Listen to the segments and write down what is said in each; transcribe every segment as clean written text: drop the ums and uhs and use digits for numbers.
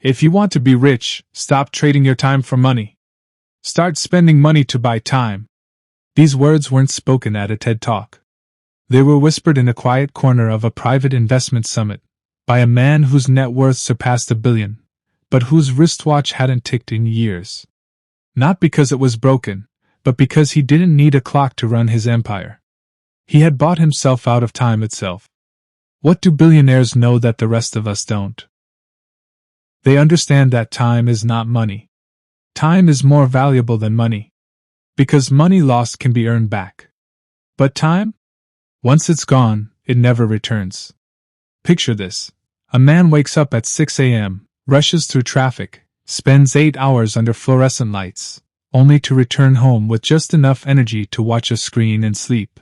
If you want to be rich, stop trading your time for money. Start spending money to buy time. These words weren't spoken at a TED Talk. They were whispered in a quiet corner of a private investment summit by a man whose net worth surpassed $1 billion, but whose wristwatch hadn't ticked in years. Not because it was broken, but because he didn't need a clock to run his empire. He had bought himself out of time itself. What do billionaires know that the rest of us don't? They understand that time is not money. Time is more valuable than money. Because money lost can be earned back. But time? Once it's gone, it never returns. Picture this. A man wakes up at 6 a.m., rushes through traffic, spends 8 hours under fluorescent lights, only to return home with just enough energy to watch a screen and sleep.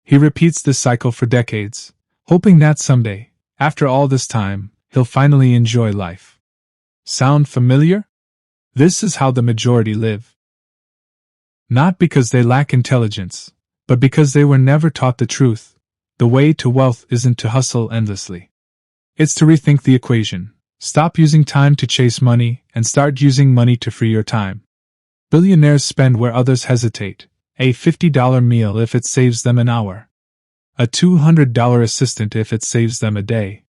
He repeats this cycle for decades, hoping that someday, after all this time, he'll finally enjoy life. Sound familiar? This is how the majority live. Not because they lack intelligence, but because they were never taught the truth. The way to wealth isn't to hustle endlessly. It's to rethink the equation. Stop using time to chase money and start using money to free your time. Billionaires spend where others hesitate. A $50 meal if it saves them an hour. A $200 assistant if it saves them a day.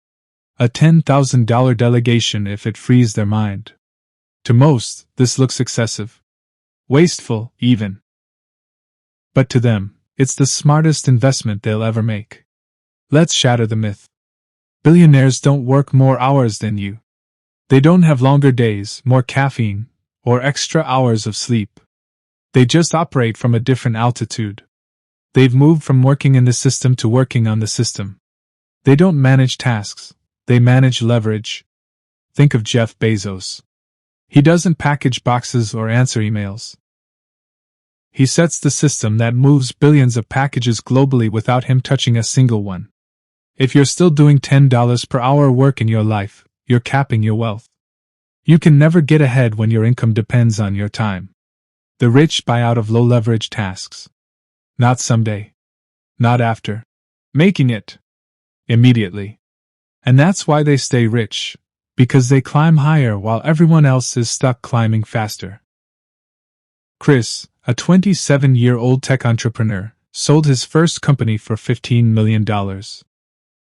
A $10,000 delegation if it frees their mind. To most, this looks excessive. Wasteful, even. But to them, it's the smartest investment they'll ever make. Let's shatter the myth. Billionaires don't work more hours than you. They don't have longer days, more caffeine, or extra hours of sleep. They just operate from a different altitude. They've moved from working in the system to working on the system. They don't manage tasks, they manage leverage. Think of Jeff Bezos. He doesn't package boxes or answer emails. He sets the system that moves billions of packages globally without him touching a single one. If you're still doing $10 per hour work in your life, you're capping your wealth. You can never get ahead when your income depends on your time. The rich buy out of low-leverage tasks. Not someday. Not after. Making it. Immediately. And that's why they stay rich. Because they climb higher while everyone else is stuck climbing faster. Chris, a 27-year-old tech entrepreneur, sold his first company for $15 million.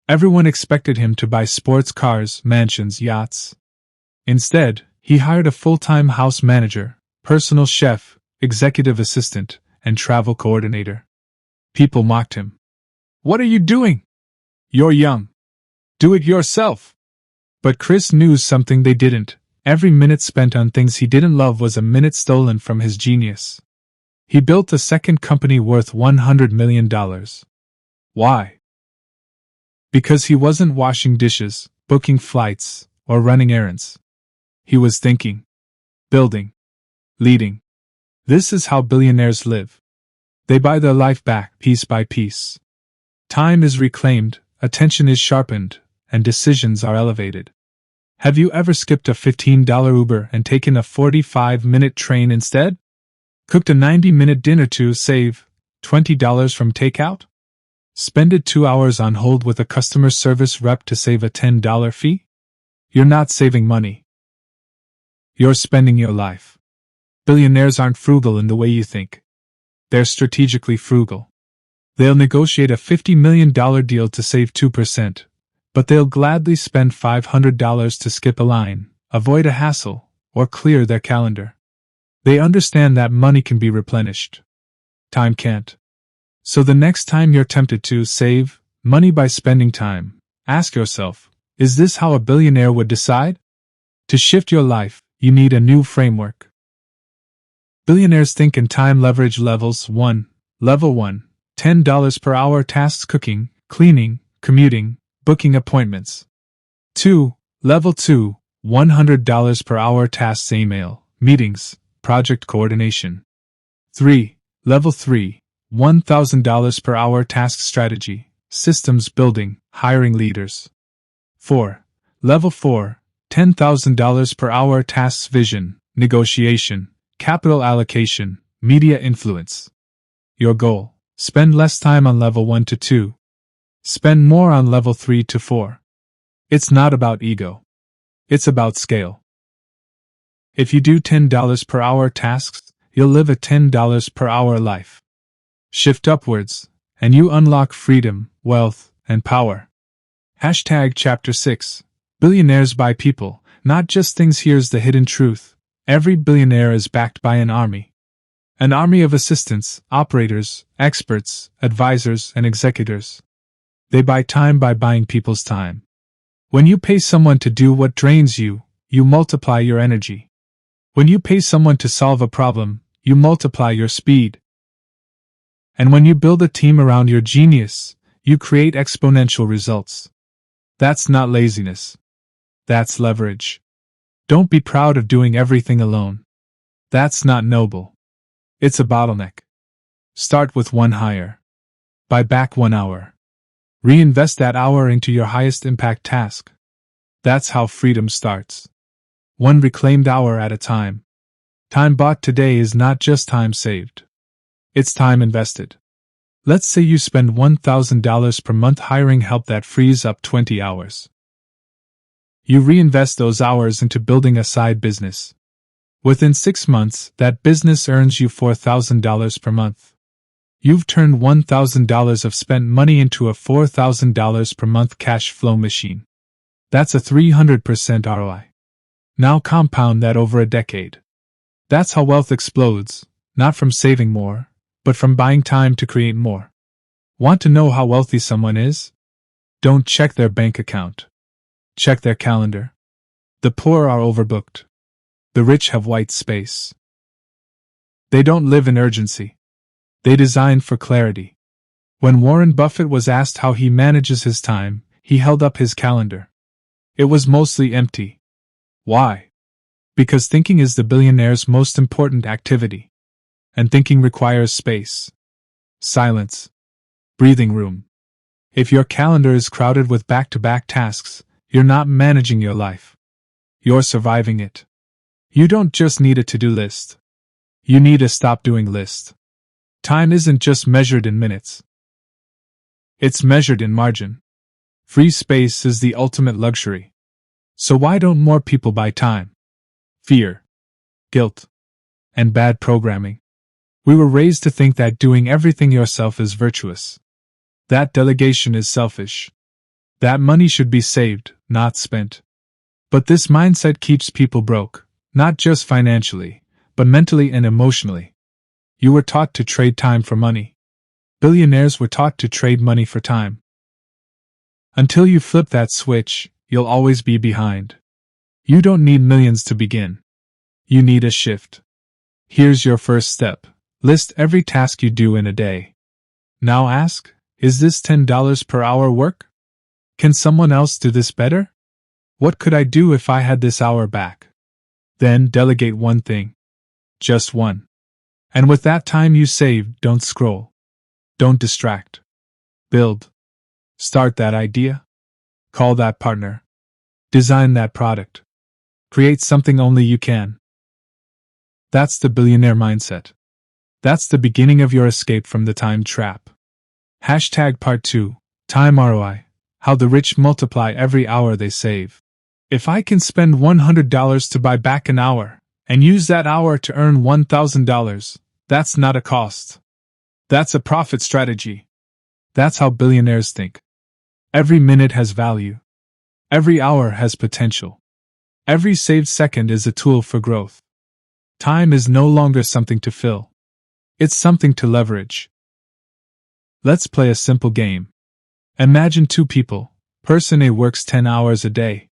Everyone expected him to buy sports cars, mansions, yachts. Instead, he hired a full-time house manager, personal chef, executive assistant, and travel coordinator. People mocked him. "What are you doing? You're young. Do it yourself." But Chris knew something they didn't. Every minute spent on things he didn't love was a minute stolen from his genius. He built a second company worth $100 million. Why? Because he wasn't washing dishes, booking flights, or running errands. He was thinking, building, leading. This is how billionaires live. They buy their life back piece by piece. Time is reclaimed, attention is sharpened, and decisions are elevated. Have you ever skipped a $15 Uber and taken a 45-minute train instead? Cooked a 90-minute dinner to save $20 from takeout? Spended 2 hours on hold with a customer service rep to save a $10 fee? You're not saving money. You're spending your life. Billionaires aren't frugal in the way you think. They're strategically frugal. They'll negotiate a $50 million deal to save 2%. But they'll gladly spend $500 to skip a line, avoid a hassle, or clear their calendar. They understand that money can be replenished. Time can't. So the next time you're tempted to save money by spending time, ask yourself, is this how a billionaire would decide? To shift your life, you need a new framework. Billionaires think in time leverage levels. 1. Level 1, $10 per hour tasks: cooking, cleaning, commuting, booking appointments. 2. Level 2, $100 per hour tasks: email, meetings, project coordination. 3. Level 3, $1,000 per hour tasks: strategy, systems building, hiring leaders. 4. Level 4, $10,000 per hour tasks: vision, negotiation, capital allocation, media influence. Your goal: spend less time on level 1 to 2. Spend more on level 3 to 4. It's not about ego. It's about scale. If you do $10 per hour tasks, you'll live a $10 per hour life. Shift upwards, and you unlock freedom, wealth, and power. Chapter 6. Billionaires by people, not just things. Here's the hidden truth. Every billionaire is backed by an army. An army of assistants, operators, experts, advisors, and executors. They buy time by buying people's time. When you pay someone to do what drains you, you multiply your energy. When you pay someone to solve a problem, you multiply your speed. And when you build a team around your genius, you create exponential results. That's not laziness. That's leverage. Don't be proud of doing everything alone. That's not noble. It's a bottleneck. Start with one hire. Buy back 1 hour. Reinvest that hour into your highest impact task. That's how freedom starts. One reclaimed hour at a time. Time bought today is not just time saved. It's time invested. Let's say you spend $1,000 per month hiring help that frees up 20 hours. You reinvest those hours into building a side business. Within 6 months, that business earns you $4,000 per month. You've turned $1,000 of spent money into a $4,000 per month cash flow machine. That's a 300% ROI. Now compound that over a decade. That's how wealth explodes, not from saving more, but from buying time to create more. Want to know how wealthy someone is? Don't check their bank account. Check their calendar. The poor are overbooked. The rich have white space. They don't live in urgency. They design for clarity. When Warren Buffett was asked how he manages his time, he held up his calendar. It was mostly empty. Why? Because thinking is the billionaire's most important activity. And thinking requires space. Silence. Breathing room. If your calendar is crowded with back-to-back tasks, you're not managing your life. You're surviving it. You don't just need a to-do list. You need a stop-doing list. Time isn't just measured in minutes. It's measured in margin. Free space is the ultimate luxury. So why don't more people buy time? Fear, guilt, and bad programming. We were raised to think that doing everything yourself is virtuous. That delegation is selfish. That money should be saved, not spent. But this mindset keeps people broke, not just financially, but mentally and emotionally. You were taught to trade time for money. Billionaires were taught to trade money for time. Until you flip that switch, you'll always be behind. You don't need millions to begin. You need a shift. Here's your first step. List every task you do in a day. Now ask, is this $10 per hour work? Can someone else do this better? What could I do if I had this hour back? Then delegate one thing. Just one. And with that time you saved, don't scroll. Don't distract. Build. Start that idea. Call that partner. Design that product. Create something only you can. That's the billionaire mindset. That's the beginning of your escape from the time trap. Part 2. Time ROI. How the rich multiply every hour they save. If I can spend $100 to buy back an hour, and use that hour to earn $1,000, that's not a cost. That's a profit strategy. That's how billionaires think. Every minute has value. Every hour has potential. Every saved second is a tool for growth. Time is no longer something to fill. It's something to leverage. Let's play a simple game. Imagine two people. Person A works 10 hours a day.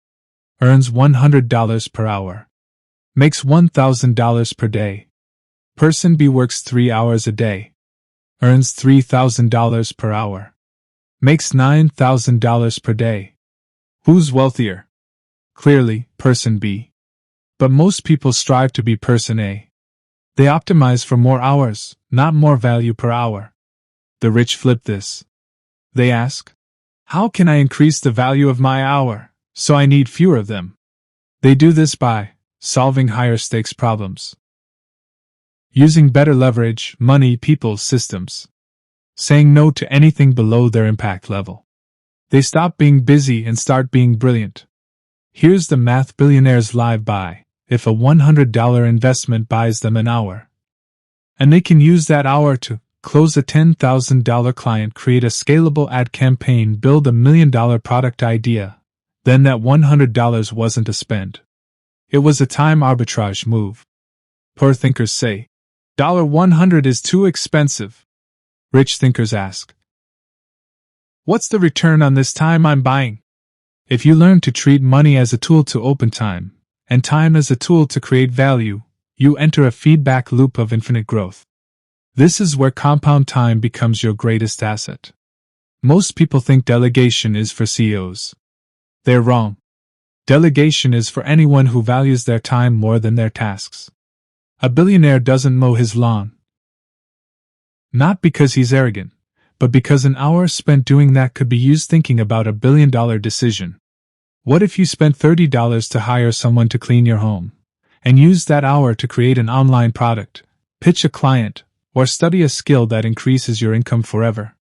Earns $100 per hour. Makes $1,000 per day. Person B works 3 hours a day. Earns $3,000 per hour. Makes $9,000 per day. Who's wealthier? Clearly, person B. But most people strive to be person A. They optimize for more hours, not more value per hour. The rich flip this. They ask, how can I increase the value of my hour, so I need fewer of them? They do this by solving higher stakes problems. Using better leverage, money, people, systems. Saying no to anything below their impact level. They stop being busy and start being brilliant. Here's the math billionaires live by. if a $100 investment buys them an hour. And they can use that hour to close a $10,000 client, create a scalable ad campaign, build a $1 million product idea. Then that $100 wasn't a spend. It was a time arbitrage move. Poor thinkers say, $100 is too expensive. Rich thinkers ask, what's the return on this time I'm buying? If you learn to treat money as a tool to open time, and time as a tool to create value, you enter a feedback loop of infinite growth. This is where compound time becomes your greatest asset. Most people think delegation is for CEOs. They're wrong. Delegation is for anyone who values their time more than their tasks. A billionaire doesn't mow his lawn. Not because he's arrogant, but because an hour spent doing that could be used thinking about a $1 billion decision. What if you spent $30 to hire someone to clean your home, and use that hour to create an online product, pitch a client, or study a skill that increases your income forever?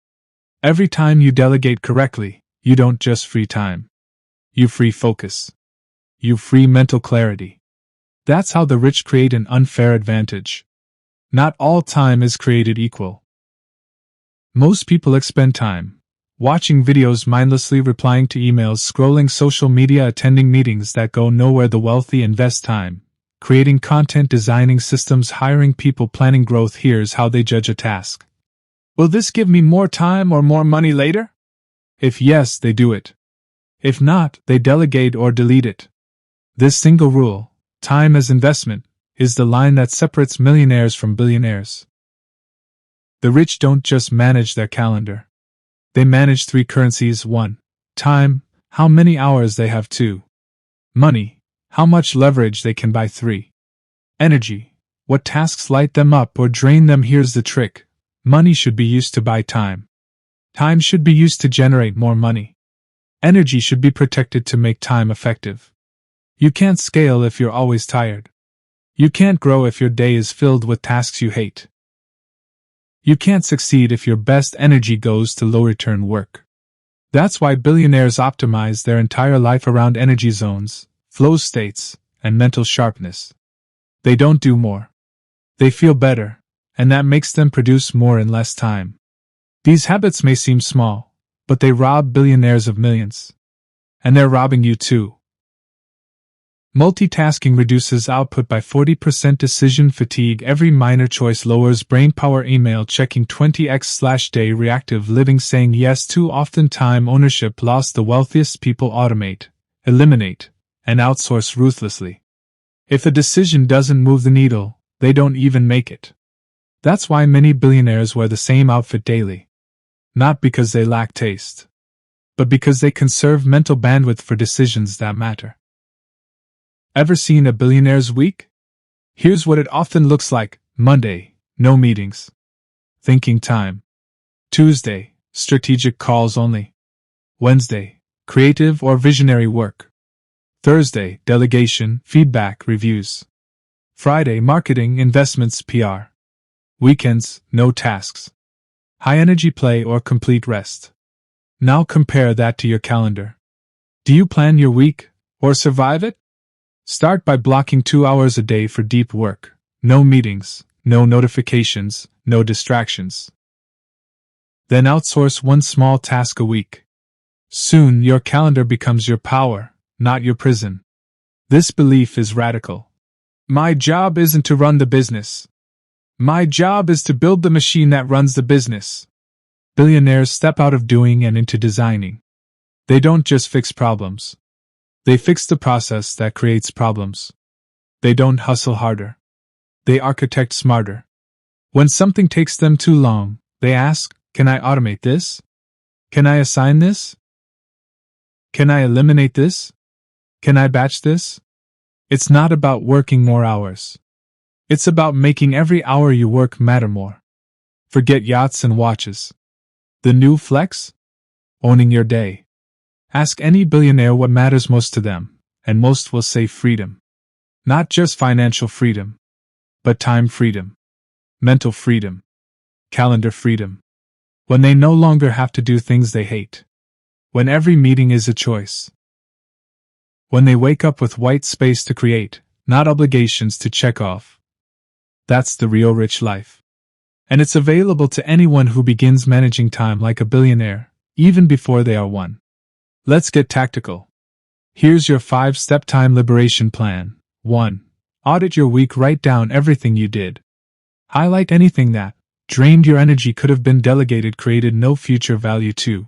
Every time you delegate correctly, you don't just free time. You free focus. You free mental clarity. That's how the rich create an unfair advantage. Not all time is created equal. Most people expend time watching videos, mindlessly replying to emails, scrolling social media, attending meetings that go nowhere. The wealthy invest time creating content, designing systems, hiring people, planning growth. Here's how they judge a task. Will this give me more time or more money later? If yes, they do it. If not, they delegate or delete it. This single rule, time as investment, is the line that separates millionaires from billionaires. The rich don't just manage their calendar. They manage 3 currencies. 1. Time, how many hours they have. 2. Money, how much leverage they can buy. 3. Energy, what tasks light them up or drain them. Here's the trick. Money should be used to buy time. Time should be used to generate more money. Energy should be protected to make time effective. You can't scale if you're always tired. You can't grow if your day is filled with tasks you hate. You can't succeed if your best energy goes to low-return work. That's why billionaires optimize their entire life around energy zones, flow states, and mental sharpness. They don't do more. They feel better, and that makes them produce more in less time. These habits may seem small, but they rob billionaires of millions. And they're robbing you too. Multitasking reduces output by 40%. Decision fatigue. Every minor choice lowers brainpower. Email checking 20x/day. Reactive living. Saying yes too often. Time ownership lost. The wealthiest people automate, eliminate, and outsource ruthlessly. If a decision doesn't move the needle, they don't even make it. That's why many billionaires wear the same outfit daily. Not because they lack taste, but because they conserve mental bandwidth for decisions that matter. Ever seen a billionaire's week? Here's what it often looks like. Monday, no meetings. Thinking time. Tuesday, strategic calls only. Wednesday, creative or visionary work. Thursday, delegation, feedback, reviews. Friday, marketing, investments, PR. Weekends, no tasks. High energy play or complete rest. Now compare that to your calendar. Do you plan your week, or survive it? Start by blocking 2 hours a day for deep work. No meetings, no notifications, no distractions. Then outsource 1 small task a week. Soon your calendar becomes your power, not your prison. This belief is radical. My job isn't to run the business. My job is to build the machine that runs the business. Billionaires step out of doing and into designing. They don't just fix problems. They fix the process that creates problems. They don't hustle harder. They architect smarter. When something takes them too long, they ask, can I automate this? Can I assign this? Can I eliminate this? Can I batch this? It's not about working more hours. It's about making every hour you work matter more. Forget yachts and watches. The new flex? Owning your day. Ask any billionaire what matters most to them, and most will say freedom. Not just financial freedom, but time freedom, mental freedom, calendar freedom. When they no longer have to do things they hate. When every meeting is a choice. When they wake up with white space to create, not obligations to check off. That's the real rich life. And it's available to anyone who begins managing time like a billionaire, even before they are one. Let's get tactical. Here's your 5-step time liberation plan. 1. Audit your week. Write down everything you did. Highlight anything that drained your energy, could have been delegated, created no future value. 2.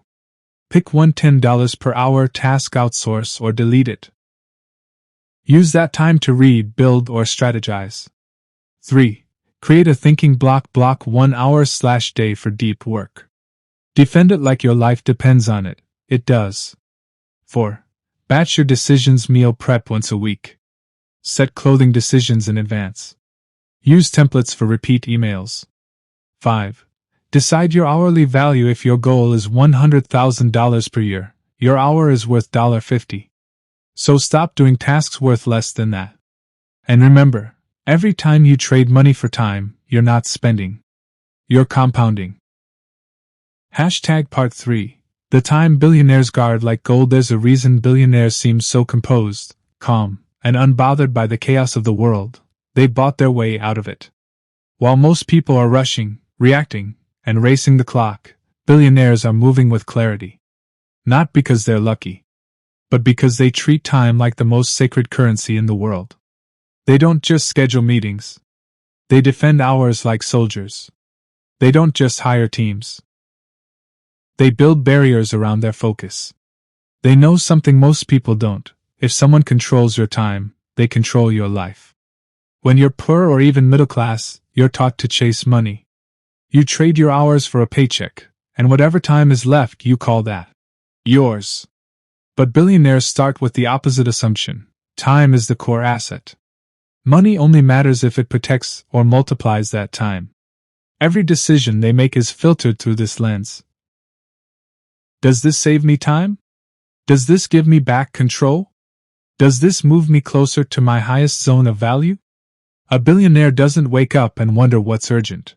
Pick one $10 per hour task, outsource or delete it. Use that time to read, build, or strategize. 3. Create a thinking block. Block 1 hour/day for deep work. Defend it like your life depends on it. It does. 4. Batch your decisions. Meal prep once a week. Set clothing decisions in advance. Use templates for repeat emails. 5. Decide your hourly value. If your goal is $100,000 per year, your hour is worth $50. So stop doing tasks worth less than that. And remember, every time you trade money for time, you're not spending. You're compounding. Part 3. The time billionaires guard like gold. There's a reason billionaires seem so composed, calm, and unbothered by the chaos of the world. They bought their way out of it. While most people are rushing, reacting, and racing the clock, billionaires are moving with clarity. Not because they're lucky, but because they treat time like the most sacred currency in the world. They don't just schedule meetings. They defend hours like soldiers. They don't just hire teams. They build barriers around their focus. They know something most people don't. If someone controls your time, they control your life. When you're poor or even middle class, you're taught to chase money. You trade your hours for a paycheck, and whatever time is left, you call that yours. But billionaires start with the opposite assumption. Time is the core asset. Money only matters if it protects or multiplies that time. Every decision they make is filtered through this lens. Does this save me time? Does this give me back control? Does this move me closer to my highest zone of value? A billionaire doesn't wake up and wonder what's urgent.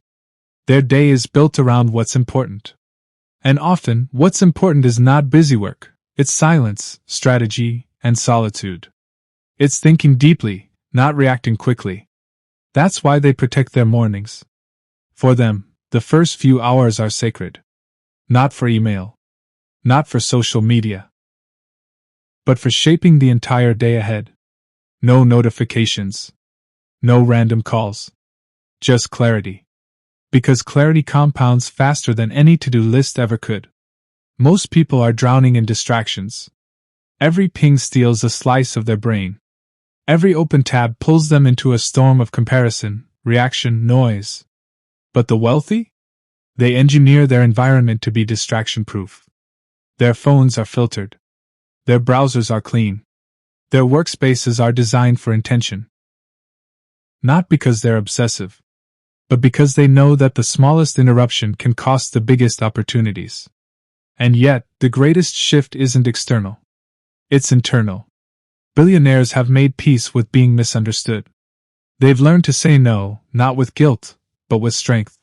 Their day is built around what's important. And often, what's important is not busy work. It's silence, strategy, and solitude. It's thinking deeply, not reacting quickly. That's why they protect their mornings. For them, the first few hours are sacred. Not for email. Not for social media. But for shaping the entire day ahead. No notifications. No random calls. Just clarity. Because clarity compounds faster than any to-do list ever could. Most people are drowning in distractions. Every ping steals a slice of their brain. Every open tab pulls them into a storm of comparison, reaction, noise. But the wealthy? They engineer their environment to be distraction-proof. Their phones are filtered. Their browsers are clean. Their workspaces are designed for intention. Not because they're obsessive, but because they know that the smallest interruption can cost the biggest opportunities. And yet, the greatest shift isn't external. It's internal. Billionaires have made peace with being misunderstood. They've learned to say no, not with guilt, but with strength.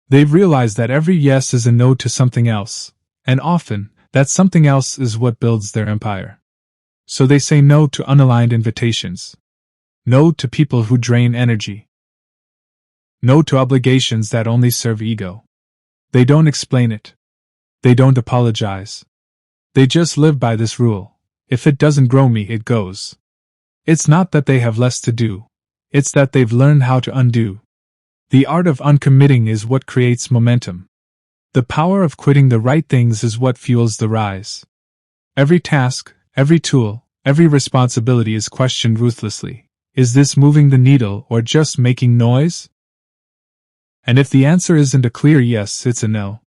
They've realized that every yes is a no to something else, and often, that something else is what builds their empire. So they say no to unaligned invitations. No to people who drain energy. No to obligations that only serve ego. They don't explain it. They don't apologize. They just live by this rule. If it doesn't grow me, it goes. It's not that they have less to do. It's that they've learned how to undo. The art of uncommitting is what creates momentum. The power of quitting the right things is what fuels the rise. Every task, every tool, every responsibility is questioned ruthlessly. Is this moving the needle or just making noise? And if the answer isn't a clear yes, it's a no.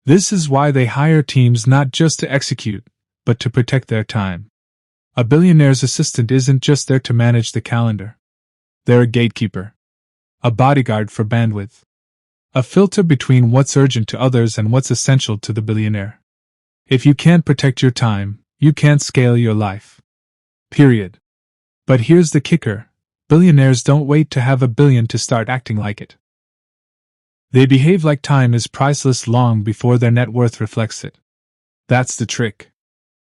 This is why they hire teams not just to execute, but to protect their time. A billionaire's assistant isn't just there to manage the calendar. They're a gatekeeper. A bodyguard for bandwidth. A filter between what's urgent to others and what's essential to the billionaire. If you can't protect your time, you can't scale your life. Period. But here's the kicker. Billionaires don't wait to have $1 billion to start acting like it. They behave like time is priceless long before their net worth reflects it. That's the trick.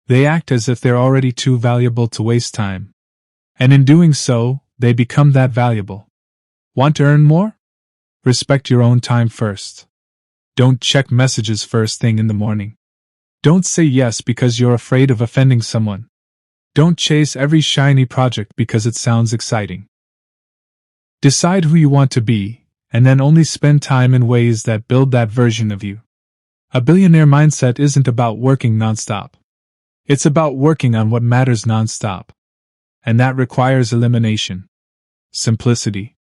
They act as if they're already too valuable to waste time. And in doing so, they become that valuable. Want to earn more? Respect your own time first. Don't check messages first thing in the morning. Don't say yes because you're afraid of offending someone. Don't chase every shiny project because it sounds exciting. Decide who you want to be, and then only spend time in ways that build that version of you. A billionaire mindset isn't about working nonstop. It's about working on what matters nonstop. And that requires elimination, simplicity,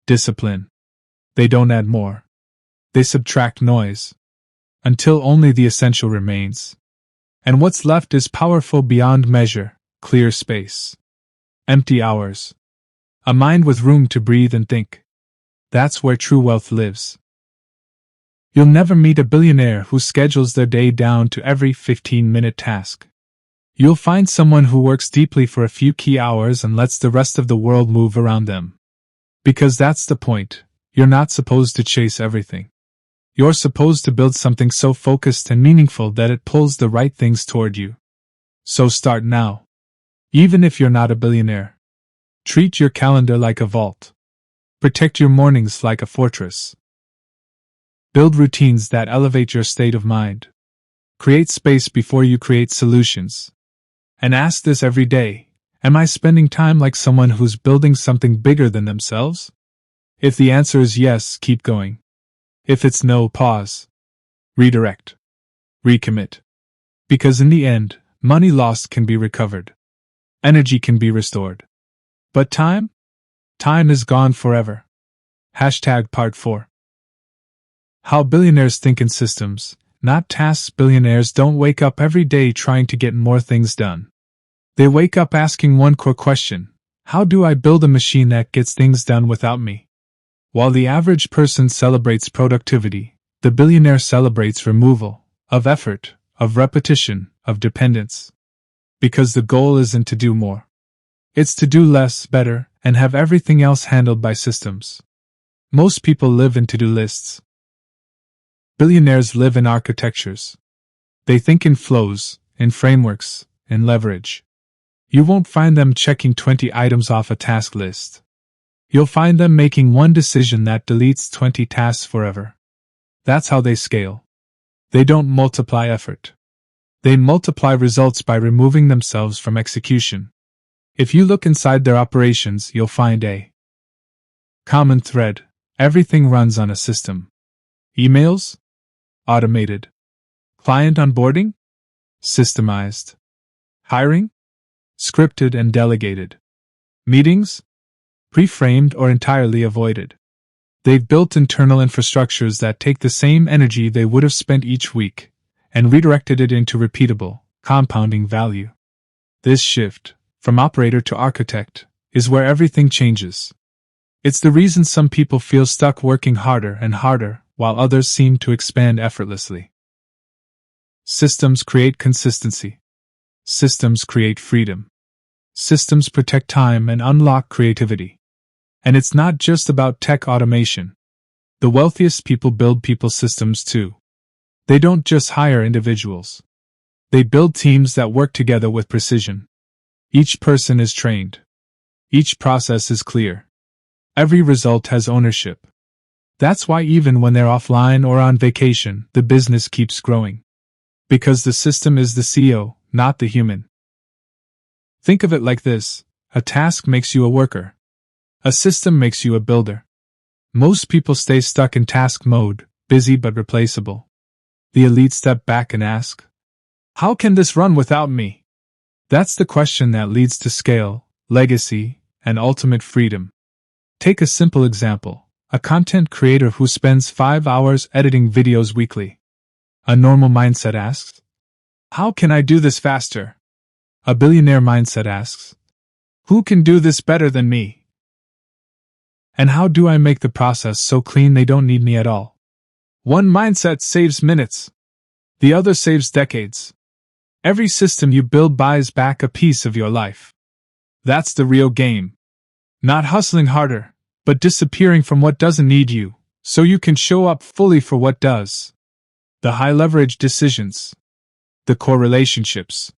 discipline. They don't add more. They subtract noise, until only the essential remains. And what's left is powerful beyond measure, clear space. Empty hours. A mind with room to breathe and think. That's where true wealth lives. You'll never meet a billionaire who schedules their day down to every 15-minute task. You'll find someone who works deeply for a few key hours and lets the rest of the world move around them. Because that's the point, you're not supposed to chase everything. You're supposed to build something so focused and meaningful that it pulls the right things toward you. So start now. Even if you're not a billionaire. Treat your calendar like a vault. Protect your mornings like a fortress. Build routines that elevate your state of mind. Create space before you create solutions. And ask this every day, am I spending time like someone who's building something bigger than themselves? If the answer is yes, keep going. If it's no, pause. Redirect. Recommit. Because in the end, money lost can be recovered. Energy can be restored. But time? Time is gone forever. Part 4. How billionaires think in systems, not tasks. Billionaires don't wake up every day trying to get more things done. They wake up asking one core question: how do I build a machine that gets things done without me? While the average person celebrates productivity, the billionaire celebrates removal of effort, of repetition, of dependence. Because the goal isn't to do more. It's to do less, better, and have everything else handled by systems. Most people live in to-do lists. Billionaires live in architectures. They think in flows, in frameworks, in leverage. You won't find them checking 20 items off a task list. You'll find them making one decision that deletes 20 tasks forever. That's how they scale. They don't multiply effort. They multiply results by removing themselves from execution. If you look inside their operations, you'll find a common thread. Everything runs on a system. Emails? Automated. Client onboarding? Systemized. Hiring? Scripted and delegated. Meetings? Pre-framed or entirely avoided. They've built internal infrastructures that take the same energy they would have spent each week and redirected it into repeatable, compounding value. This shift, from operator to architect, is where everything changes. It's the reason some people feel stuck working harder and harder, while others seem to expand effortlessly. Systems create consistency. Systems create freedom. Systems protect time and unlock creativity. And it's not just about tech automation. The wealthiest people build people systems too. They don't just hire individuals. They build teams that work together with precision. Each person is trained. Each process is clear. Every result has ownership. That's why even when they're offline or on vacation, the business keeps growing. Because the system is the CEO, not the human. Think of it like this: a task makes you a worker. A system makes you a builder. Most people stay stuck in task mode, busy but replaceable. The elite step back and ask, how can this run without me? That's the question that leads to scale, legacy, and ultimate freedom. Take a simple example: a content creator who spends 5 hours editing videos weekly. A normal mindset asks, how can I do this faster? A billionaire mindset asks, who can do this better than me? And how do I make the process so clean they don't need me at all? One mindset saves minutes. The other saves decades. Every system you build buys back a piece of your life. That's the real game. Not hustling harder, but disappearing from what doesn't need you, so you can show up fully for what does. The high-leverage decisions. The core relationships.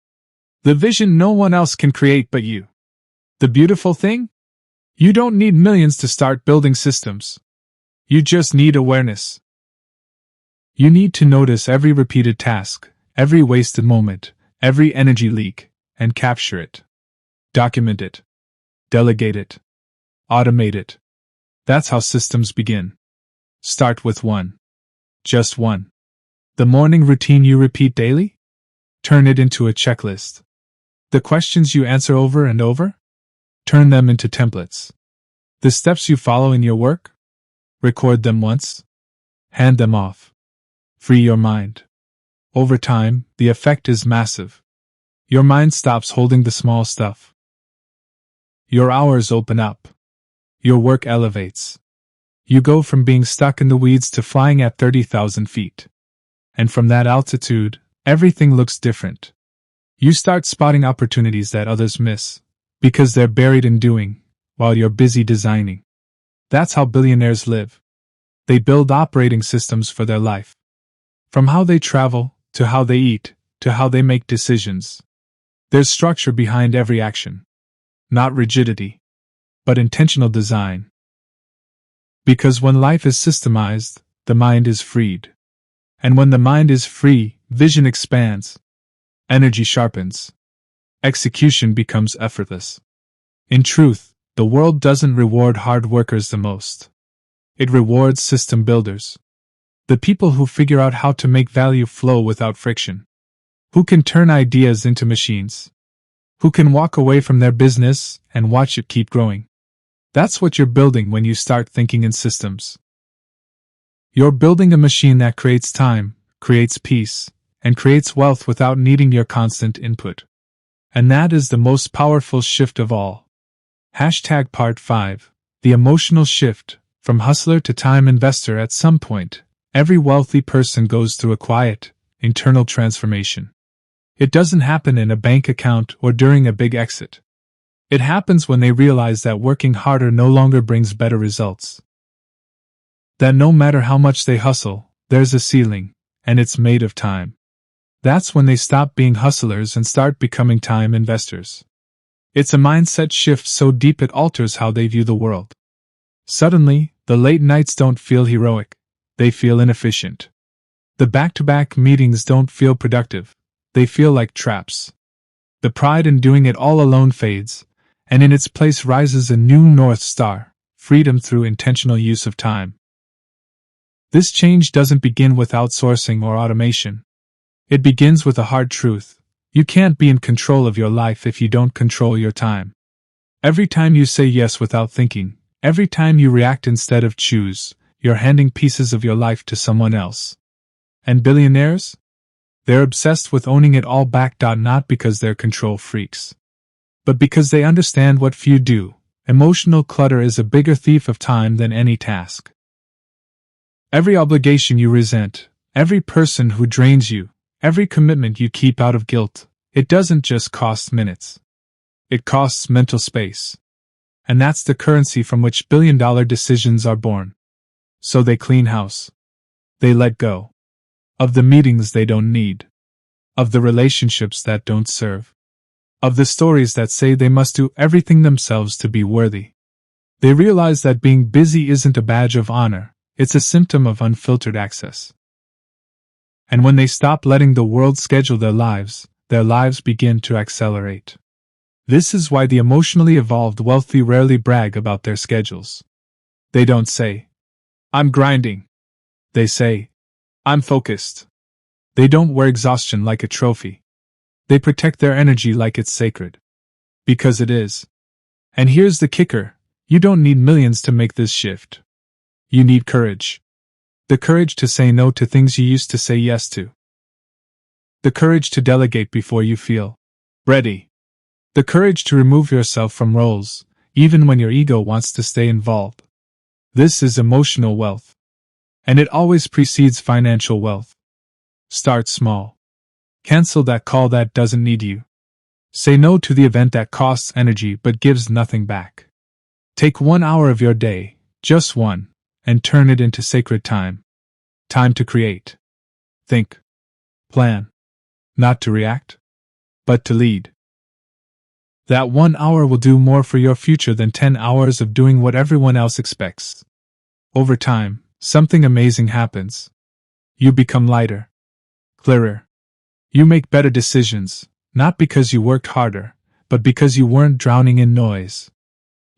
The vision no one else can create but you. The beautiful thing? You don't need millions to start building systems. You just need awareness. You need to notice every repeated task, every wasted moment, every energy leak, and capture it. Document it. Delegate it. Automate it. That's how systems begin. Start with one. Just one. The morning routine you repeat daily? Turn it into a checklist. The questions you answer over and over? Turn them into templates. The steps you follow in your work? Record them once. Hand them off. Free your mind. Over time, the effect is massive. Your mind stops holding the small stuff. Your hours open up. Your work elevates. You go from being stuck in the weeds to flying at 30,000 feet. And from that altitude, everything looks different. You start spotting opportunities that others miss, because they're buried in doing, while you're busy designing. That's how billionaires live. They build operating systems for their life. From how they travel, to how they eat, to how they make decisions. There's structure behind every action. Not rigidity, but intentional design. Because when life is systemized, the mind is freed. And when the mind is free, vision expands. Energy sharpens. Execution becomes effortless. In truth, the world doesn't reward hard workers the most. It rewards system builders. The people who figure out how to make value flow without friction. Who can turn ideas into machines. Who can walk away from their business and watch it keep growing. That's what you're building when you start thinking in systems. You're building a machine that creates time, creates peace, and creates wealth without needing your constant input. And that is the most powerful shift of all. Part 5. The emotional shift. From hustler to time investor. At some point, every wealthy person goes through a quiet, internal transformation. It doesn't happen in a bank account or during a big exit. It happens when they realize that working harder no longer brings better results. That no matter how much they hustle, there's a ceiling, and it's made of time. That's when they stop being hustlers and start becoming time investors. It's a mindset shift so deep it alters how they view the world. Suddenly, the late nights don't feel heroic, they feel inefficient. The back-to-back meetings don't feel productive, they feel like traps. The pride in doing it all alone fades, and in its place rises a new North Star, freedom through intentional use of time. This change doesn't begin with outsourcing or automation. It begins with a hard truth. You can't be in control of your life if you don't control your time. Every time you say yes without thinking, every time you react instead of choose, you're handing pieces of your life to someone else. And billionaires? They're obsessed with owning it all back. Not because they're control freaks, but because they understand what few do. Emotional clutter is a bigger thief of time than any task. Every obligation you resent, every person who drains you, every commitment you keep out of guilt, it doesn't just cost minutes. It costs mental space. And that's the currency from which billion-dollar decisions are born. So they clean house. They let go. Of the meetings they don't need. Of the relationships that don't serve. Of the stories that say they must do everything themselves to be worthy. They realize that being busy isn't a badge of honor, it's a symptom of unfiltered access. And when they stop letting the world schedule their lives begin to accelerate. This is why the emotionally evolved wealthy rarely brag about their schedules. They don't say, "I'm grinding." They say, "I'm focused." They don't wear exhaustion like a trophy. They protect their energy like it's sacred. Because it is. And here's the kicker, you don't need millions to make this shift. You need courage. The courage to say no to things you used to say yes to. The courage to delegate before you feel ready. The courage to remove yourself from roles, even when your ego wants to stay involved. This is emotional wealth. And it always precedes financial wealth. Start small. Cancel that call that doesn't need you. Say no to the event that costs energy but gives nothing back. Take 1 hour of your day, just one, and turn it into sacred time. Time to create. Think. Plan. Not to react, but to lead. That 1 hour will do more for your future than 10 hours of doing what everyone else expects. Over time, something amazing happens. You become lighter, clearer. You make better decisions, not because you worked harder, but because you weren't drowning in noise.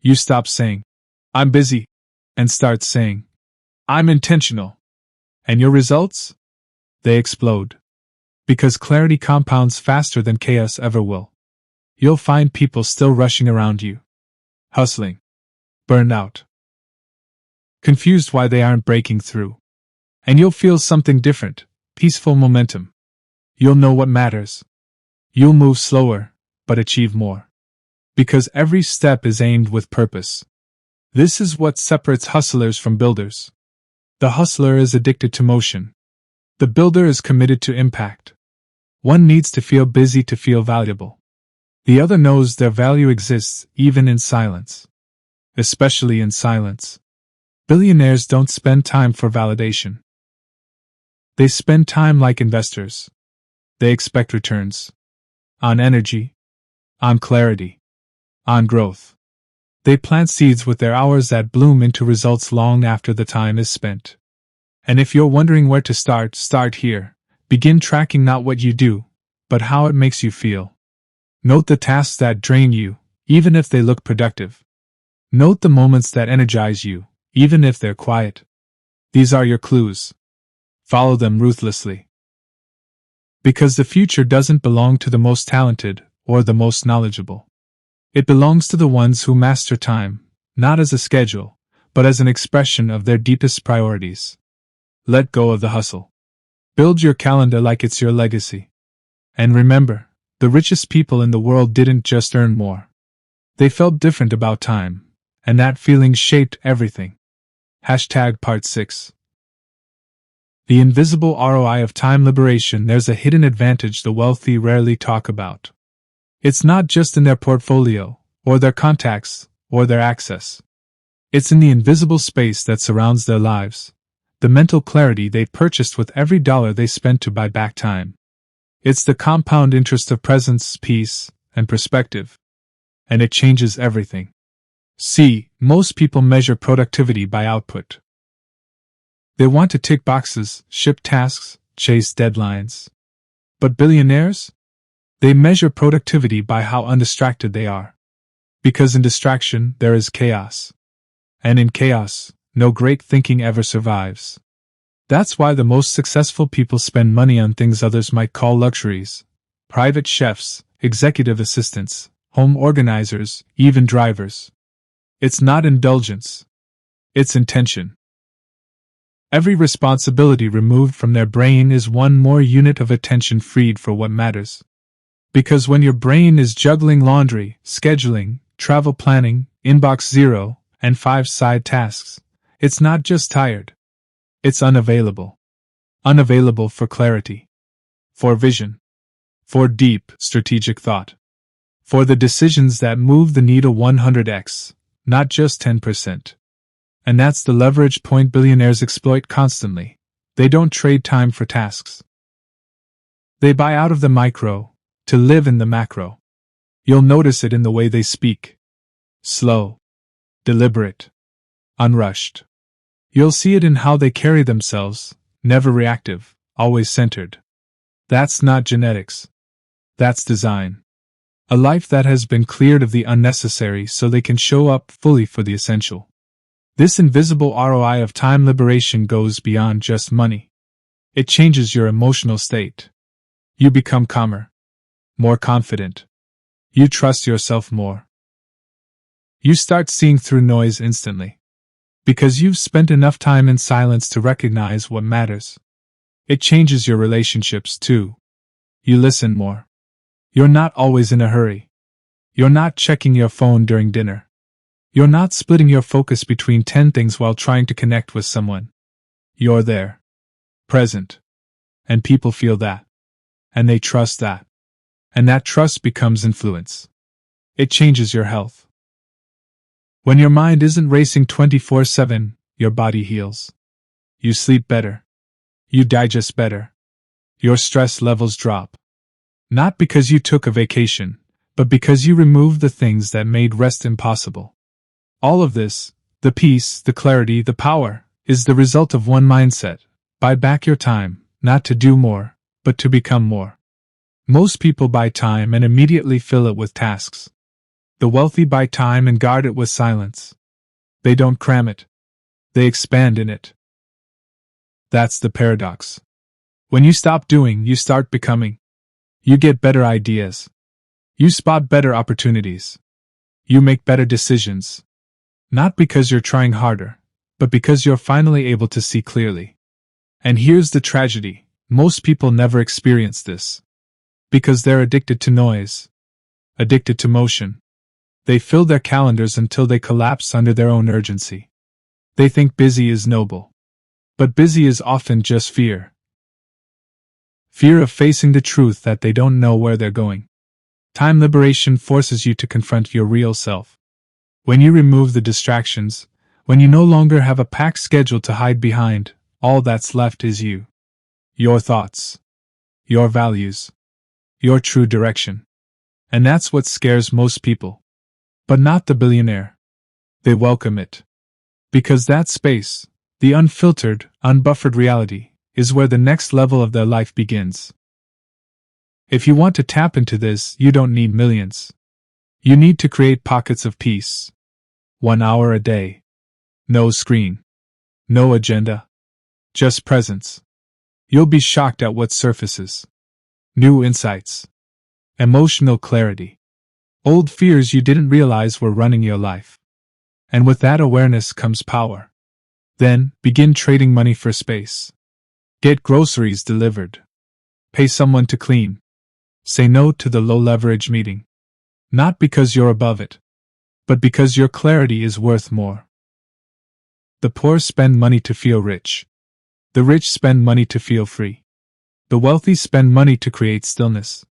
You stop saying, "I'm busy," and start saying, "I'm intentional." And your results? They explode. Because clarity compounds faster than chaos ever will. You'll find people still rushing around you, hustling, burned out, confused why they aren't breaking through. And you'll feel something different, peaceful momentum. You'll know what matters. You'll move slower, but achieve more. Because every step is aimed with purpose. This is what separates hustlers from builders. The hustler is addicted to motion. The builder is committed to impact. One needs to feel busy to feel valuable. The other knows their value exists even in silence. Especially in silence. Billionaires don't spend time for validation. They spend time like investors. They expect returns. On energy. On clarity. On growth. They plant seeds with their hours that bloom into results long after the time is spent. And if you're wondering where to start here. Begin tracking not what you do, but how it makes you feel. Note the tasks that drain you, even if they look productive. Note the moments that energize you, even if they're quiet. These are your clues. Follow them ruthlessly. Because the future doesn't belong to the most talented or the most knowledgeable. It belongs to the ones who master time, not as a schedule, but as an expression of their deepest priorities. Let go of the hustle. Build your calendar like it's your legacy. And remember, the richest people in the world didn't just earn more. They felt different about time, and that feeling shaped everything. Part 6. The invisible ROI of time liberation. There's a hidden advantage the wealthy rarely talk about. It's not just in their portfolio, or their contacts, or their access. It's in the invisible space that surrounds their lives. The mental clarity they purchased with every dollar they spent to buy back time. It's the compound interest of presence, peace, and perspective. And it changes everything. See, most people measure productivity by output. They want to tick boxes, ship tasks, chase deadlines. But billionaires? They measure productivity by how undistracted they are. Because in distraction, there is chaos. And in chaos, no great thinking ever survives. That's why the most successful people spend money on things others might call luxuries. Private chefs, executive assistants, home organizers, even drivers. It's not indulgence. It's intention. Every responsibility removed from their brain is one more unit of attention freed for what matters. Because when your brain is juggling laundry, scheduling, travel planning, inbox 0, and 5 side tasks, it's not just tired. It's unavailable. Unavailable for clarity. For vision. For deep, strategic thought. For the decisions that move the needle 100x, not just 10%. And that's the leverage point billionaires exploit constantly. They don't trade time for tasks. They buy out of the micro, to live in the macro. You'll notice it in the way they speak. Slow. Deliberate. Unrushed. You'll see it in how they carry themselves, never reactive, always centered. That's not genetics. That's design. A life that has been cleared of the unnecessary so they can show up fully for the essential. This invisible ROI of time liberation goes beyond just money. It changes your emotional state. You become calmer, more confident. You trust yourself more. You start seeing through noise instantly. Because you've spent enough time in silence to recognize what matters. It changes your relationships too. You listen more. You're not always in a hurry. You're not checking your phone during dinner. You're not splitting your focus between 10 things while trying to connect with someone. You're there. Present. And people feel that. And they trust that. And that trust becomes influence. It changes your health. When your mind isn't racing 24/7, your body heals. You sleep better. You digest better. Your stress levels drop. Not because you took a vacation, but because you removed the things that made rest impossible. All of this, the peace, the clarity, the power, is the result of one mindset: buy back your time, not to do more, but to become more. Most people buy time and immediately fill it with tasks. The wealthy buy time and guard it with silence. They don't cram it. They expand in it. That's the paradox. When you stop doing, you start becoming. You get better ideas. You spot better opportunities. You make better decisions. Not because you're trying harder, but because you're finally able to see clearly. And here's the tragedy: most people never experience this. Because they're addicted to noise. Addicted to motion. They fill their calendars until they collapse under their own urgency. They think busy is noble. But busy is often just fear. Fear of facing the truth that they don't know where they're going. Time liberation forces you to confront your real self. When you remove the distractions, when you no longer have a packed schedule to hide behind, all that's left is you. Your thoughts. Your values. Your true direction. And that's what scares most people. But not the billionaire. They welcome it. Because that space, the unfiltered, unbuffered reality, is where the next level of their life begins. If you want to tap into this, you don't need millions. You need to create pockets of peace. 1 hour a day. No screen. No agenda. Just presence. You'll be shocked at what surfaces. New insights. Emotional clarity. Old fears you didn't realize were running your life. And with that awareness comes power. Then, begin trading money for space. Get groceries delivered. Pay someone to clean. Say no to the low-leverage meeting. Not because you're above it, but because your clarity is worth more. The poor spend money to feel rich. The rich spend money to feel free. The wealthy spend money to create stillness.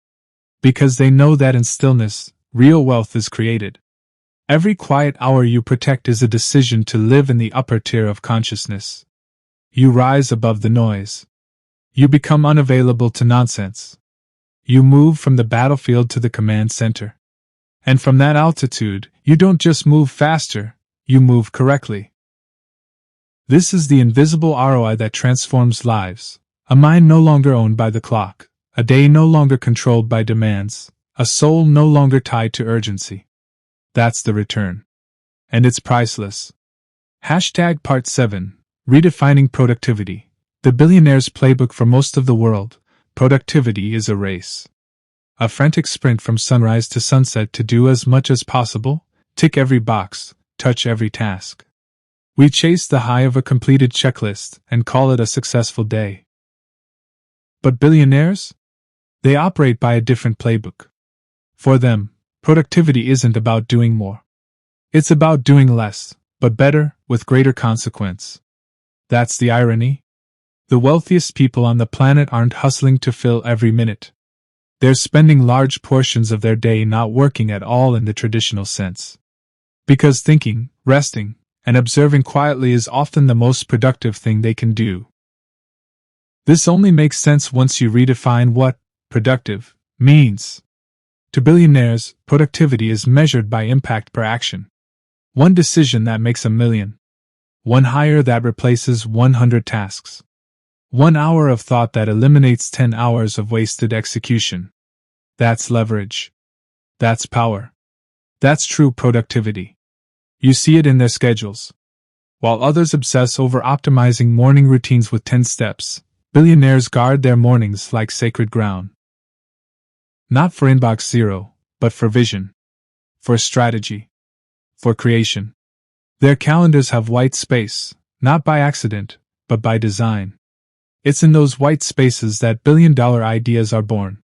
Because they know that in stillness, real wealth is created. Every quiet hour you protect is a decision to live in the upper tier of consciousness. You rise above the noise. You become unavailable to nonsense. You move from the battlefield to the command center. And from that altitude, you don't just move faster, you move correctly. This is the invisible ROI that transforms lives. A mind no longer owned by the clock, a day no longer controlled by demands, a soul no longer tied to urgency. That's the return. And it's priceless. Hashtag Part 7, Redefining Productivity. The Billionaire's Playbook for most of the world. Productivity is a race. A frantic sprint from sunrise to sunset to do as much as possible, tick every box, touch every task. We chase the high of a completed checklist and call it a successful day. But billionaires? They operate by a different playbook. For them, productivity isn't about doing more. It's about doing less, but better, with greater consequence. That's the irony. The wealthiest people on the planet aren't hustling to fill every minute. They're spending large portions of their day not working at all in the traditional sense. Because thinking, resting, and observing quietly is often the most productive thing they can do. This only makes sense once you redefine what productive means. To billionaires, productivity is measured by impact per action. One decision that makes $1 million. One hire that replaces 100 tasks. 1 hour of thought that eliminates 10 hours of wasted execution. That's leverage. That's power. That's true productivity. You see it in their schedules. While others obsess over optimizing morning routines with 10 steps, billionaires guard their mornings like sacred ground. Not for inbox zero, but for vision. For strategy. For creation. Their calendars have white space, not by accident, but by design. It's in those white spaces that billion-dollar ideas are born.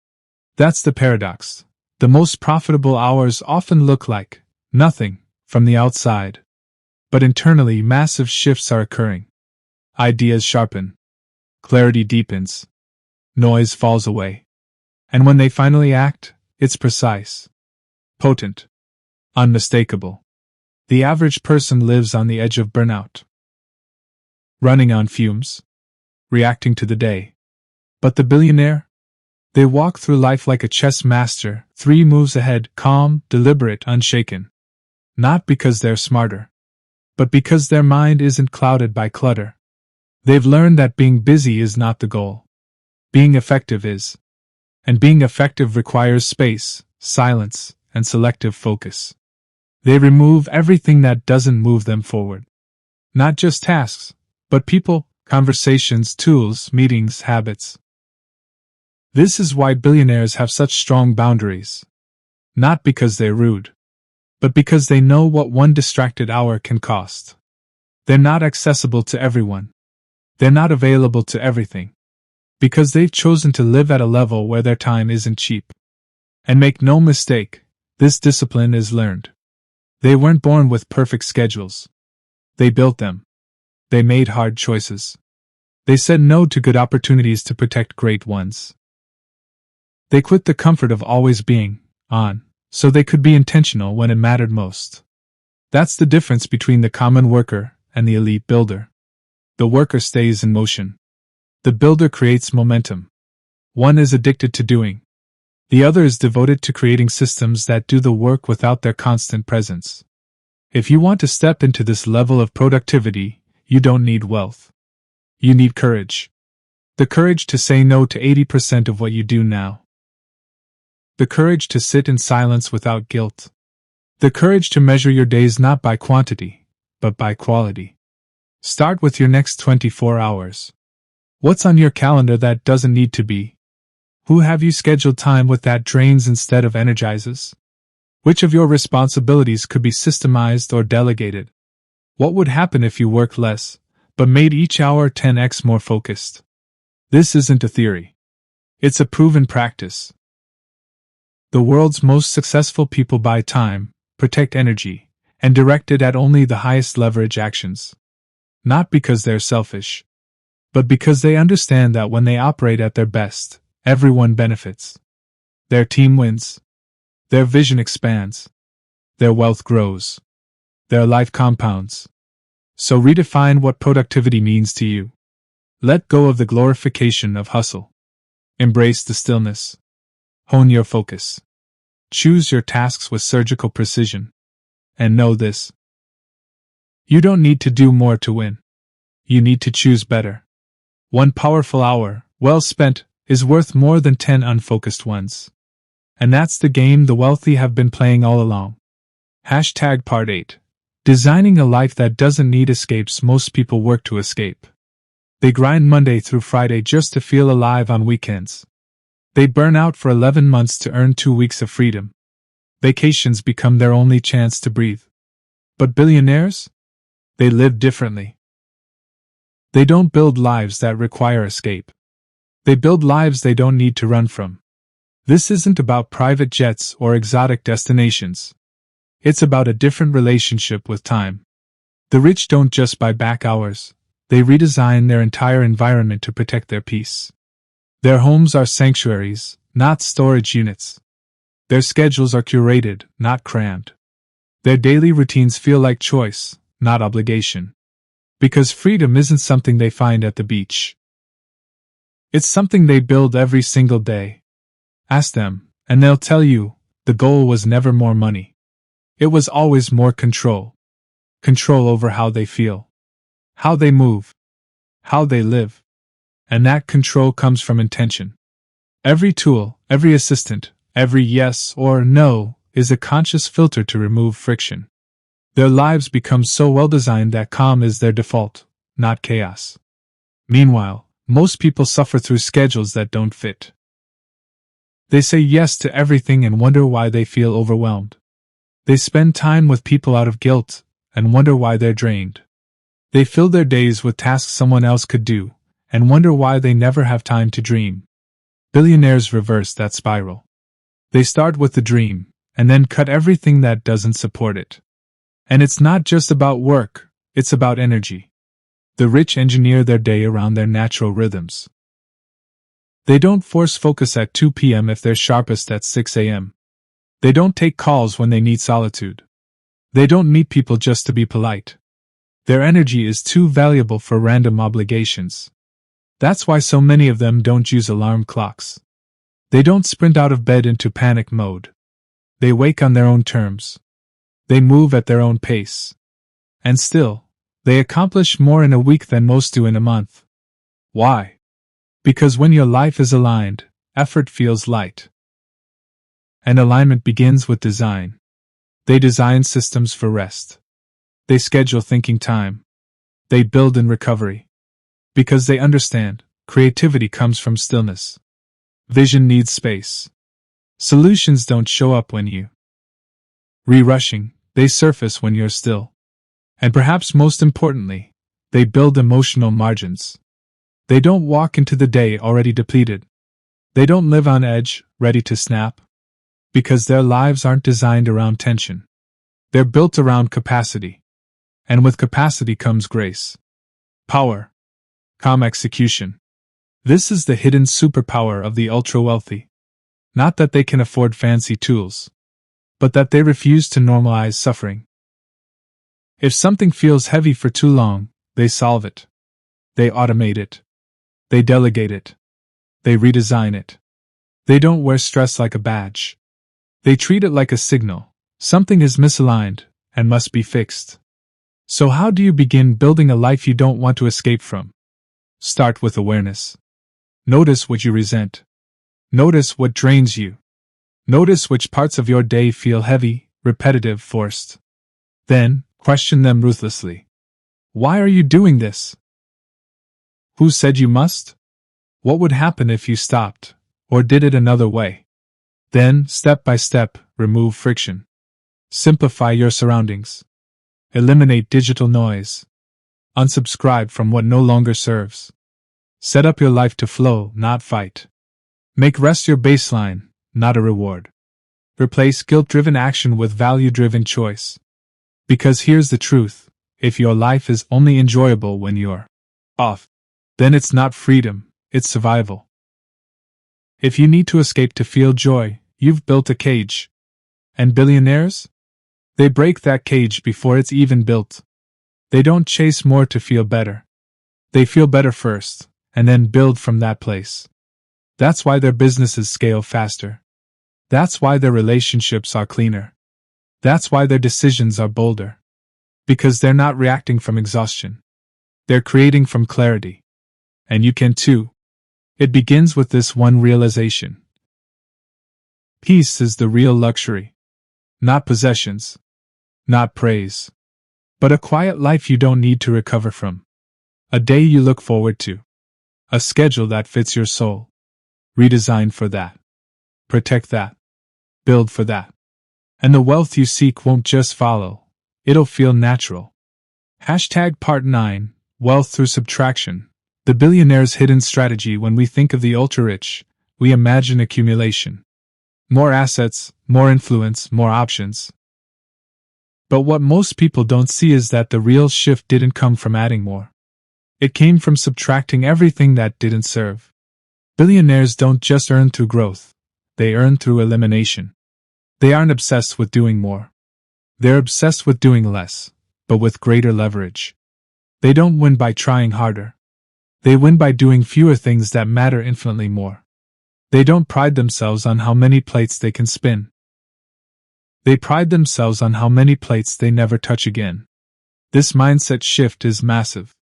That's the paradox. The most profitable hours often look like nothing from the outside. But internally, massive shifts are occurring. Ideas sharpen. Clarity deepens. Noise falls away. And when they finally act, it's precise. Potent. Unmistakable. The average person lives on the edge of burnout. Running on fumes. Reacting to the day. But the billionaire? They walk through life like a chess master, 3 moves ahead, calm, deliberate, unshaken. Not because they're smarter, but because their mind isn't clouded by clutter. They've learned that being busy is not the goal. Being effective is. And being effective requires space, silence, and selective focus. They remove everything that doesn't move them forward. Not just tasks, but people, conversations, tools, meetings, habits. This is why billionaires have such strong boundaries. Not because they're rude, but because they know what one distracted hour can cost. They're not accessible to everyone. They're not available to everything. Because they've chosen to live at a level where their time isn't cheap. And make no mistake, this discipline is learned. They weren't born with perfect schedules. They built them. They made hard choices. They said no to good opportunities to protect great ones. They quit the comfort of always being on, so they could be intentional when it mattered most. That's the difference between the common worker and the elite builder. The worker stays in motion. The builder creates momentum. One is addicted to doing. The other is devoted to creating systems that do the work without their constant presence. If you want to step into this level of productivity, you don't need wealth. You need courage. The courage to say no to 80% of what you do now. The courage to sit in silence without guilt. The courage to measure your days not by quantity, but by quality. Start with your next 24 hours. What's on your calendar that doesn't need to be? Who have you scheduled time with that drains instead of energizes? Which of your responsibilities could be systemized or delegated? What would happen if you worked less, but made each hour 10x more focused? This isn't a theory. It's a proven practice. The world's most successful people buy time, protect energy, and direct it at only the highest leverage actions. Not because they're selfish, but because they understand that when they operate at their best, everyone benefits. Their team wins. Their vision expands. Their wealth grows. Their life compounds. So redefine what productivity means to you. Let go of the glorification of hustle. Embrace the stillness. Hone your focus. Choose your tasks with surgical precision. And know this. You don't need to do more to win. You need to choose better. 1 powerful hour, well spent, is worth more than 10 unfocused ones. And that's the game the wealthy have been playing all along. Part 8. Designing a life that doesn't need escapes. Most people work to escape. They grind Monday through Friday just to feel alive on weekends. They burn out for 11 months to earn 2 weeks of freedom. Vacations become their only chance to breathe. But billionaires? They live differently. They don't build lives that require escape. They build lives they don't need to run from. This isn't about private jets or exotic destinations. It's about a different relationship with time. The rich don't just buy back hours, they redesign their entire environment to protect their peace. Their homes are sanctuaries, not storage units. Their schedules are curated, not crammed. Their daily routines feel like choice, not obligation. Because freedom isn't something they find at the beach. It's something they build every single day. Ask them, and they'll tell you, the goal was never more money. It was always more control. Control over how they feel. How they move. How they live. And that control comes from intention. Every tool, every assistant, every yes or no is a conscious filter to remove friction. Their lives become so well designed that calm is their default, not chaos. Meanwhile, most people suffer through schedules that don't fit. They say yes to everything and wonder why they feel overwhelmed. They spend time with people out of guilt and wonder why they're drained. They fill their days with tasks someone else could do and wonder why they never have time to dream. Billionaires reverse that spiral. They start with the dream and then cut everything that doesn't support it. And it's not just about work, it's about energy. The rich engineer their day around their natural rhythms. They don't force focus at 2 p.m. if they're sharpest at 6 a.m. They don't take calls when they need solitude. They don't meet people just to be polite. Their energy is too valuable for random obligations. That's why so many of them don't use alarm clocks. They don't sprint out of bed into panic mode. They wake on their own terms. They move at their own pace. And still, they accomplish more in a week than most do in a month. Why? Because when your life is aligned, effort feels light. And alignment begins with design. They design systems for rest. They schedule thinking time. They build in recovery. Because they understand, creativity comes from stillness. Vision needs space. Solutions don't show up when you rushing, they surface when you're still. And perhaps most importantly, they build emotional margins. They don't walk into the day already depleted. They don't live on edge, ready to snap. Because their lives aren't designed around tension. They're built around capacity. And with capacity comes grace. Power. Calm execution. This is the hidden superpower of the ultra-wealthy. Not that they can afford fancy tools, but that they refuse to normalize suffering. If something feels heavy for too long, they solve it. They automate it. They delegate it. They redesign it. They don't wear stress like a badge. They treat it like a signal. Something is misaligned and must be fixed. So how do you begin building a life you don't want to escape from? Start with awareness. Notice what you resent. Notice what drains you. Notice which parts of your day feel heavy, repetitive, forced. Then, question them ruthlessly. Why are you doing this? Who said you must? What would happen if you stopped, or did it another way? Then, step by step, remove friction. Simplify your surroundings. Eliminate digital noise. Unsubscribe from what no longer serves. Set up your life to flow, not fight. Make rest your baseline, not a reward. Replace guilt-driven action with value-driven choice. Because here's the truth, if your life is only enjoyable when you're off, then it's not freedom, it's survival. If you need to escape to feel joy, you've built a cage. And billionaires? They break that cage before it's even built. They don't chase more to feel better. They feel better first, and then build from that place. That's why their businesses scale faster. That's why their relationships are cleaner. That's why their decisions are bolder. Because they're not reacting from exhaustion. They're creating from clarity. And you can too. It begins with this one realization. Peace is the real luxury. Not possessions. Not praise. But a quiet life you don't need to recover from. A day you look forward to. A schedule that fits your soul. Redesign for that. Protect that. Build for that. And the wealth you seek won't just follow. It'll feel natural. Part 9, Wealth Through Subtraction. The billionaire's hidden strategy. When we think of the ultra-rich, we imagine accumulation. More assets, more influence, more options. But what most people don't see is that the real shift didn't come from adding more. It came from subtracting everything that didn't serve. Billionaires don't just earn through growth, they earn through elimination. They aren't obsessed with doing more. They're obsessed with doing less, but with greater leverage. They don't win by trying harder. They win by doing fewer things that matter infinitely more. They don't pride themselves on how many plates they can spin. They pride themselves on how many plates they never touch again. This mindset shift is massive.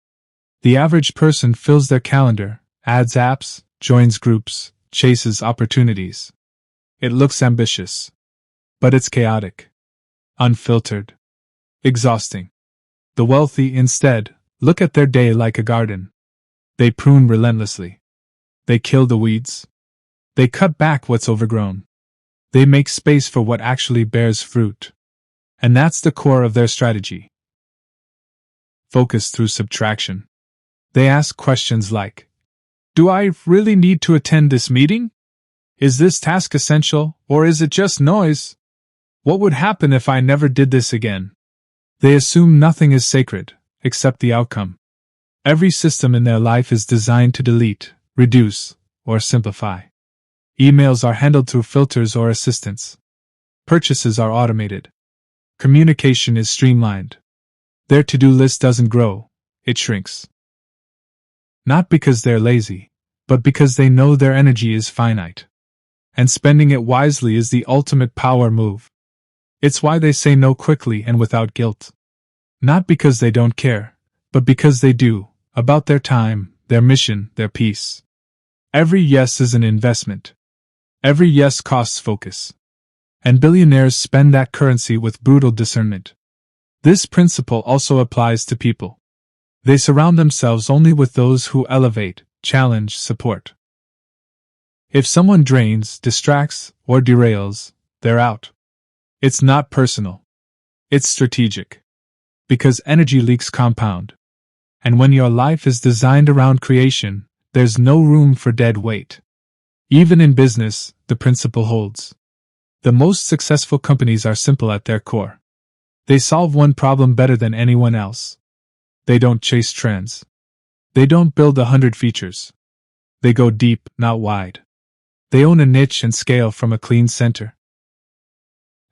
The average person fills their calendar, adds apps, joins groups, chases opportunities. It looks ambitious. But it's chaotic. Unfiltered. Exhausting. The wealthy, instead, look at their day like a garden. They prune relentlessly. They kill the weeds. They cut back what's overgrown. They make space for what actually bears fruit. And that's the core of their strategy. Focus through subtraction. They ask questions like, do I really need to attend this meeting? Is this task essential, or is it just noise? What would happen if I never did this again? They assume nothing is sacred, except the outcome. Every system in their life is designed to delete, reduce, or simplify. Emails are handled through filters or assistants. Purchases are automated. Communication is streamlined. Their to-do list doesn't grow, it shrinks. Not because they're lazy, but because they know their energy is finite. And spending it wisely is the ultimate power move. It's why they say no quickly and without guilt. Not because they don't care, but because they do, about their time, their mission, their peace. Every yes is an investment. Every yes costs focus. And billionaires spend that currency with brutal discernment. This principle also applies to people. They surround themselves only with those who elevate, challenge, support. If someone drains, distracts, or derails, they're out. It's not personal. It's strategic. Because energy leaks compound. And when your life is designed around creation, there's no room for dead weight. Even in business, the principle holds. The most successful companies are simple at their core. They solve one problem better than anyone else. They don't chase trends. They don't build 100 features. They go deep, not wide. They own a niche and scale from a clean center.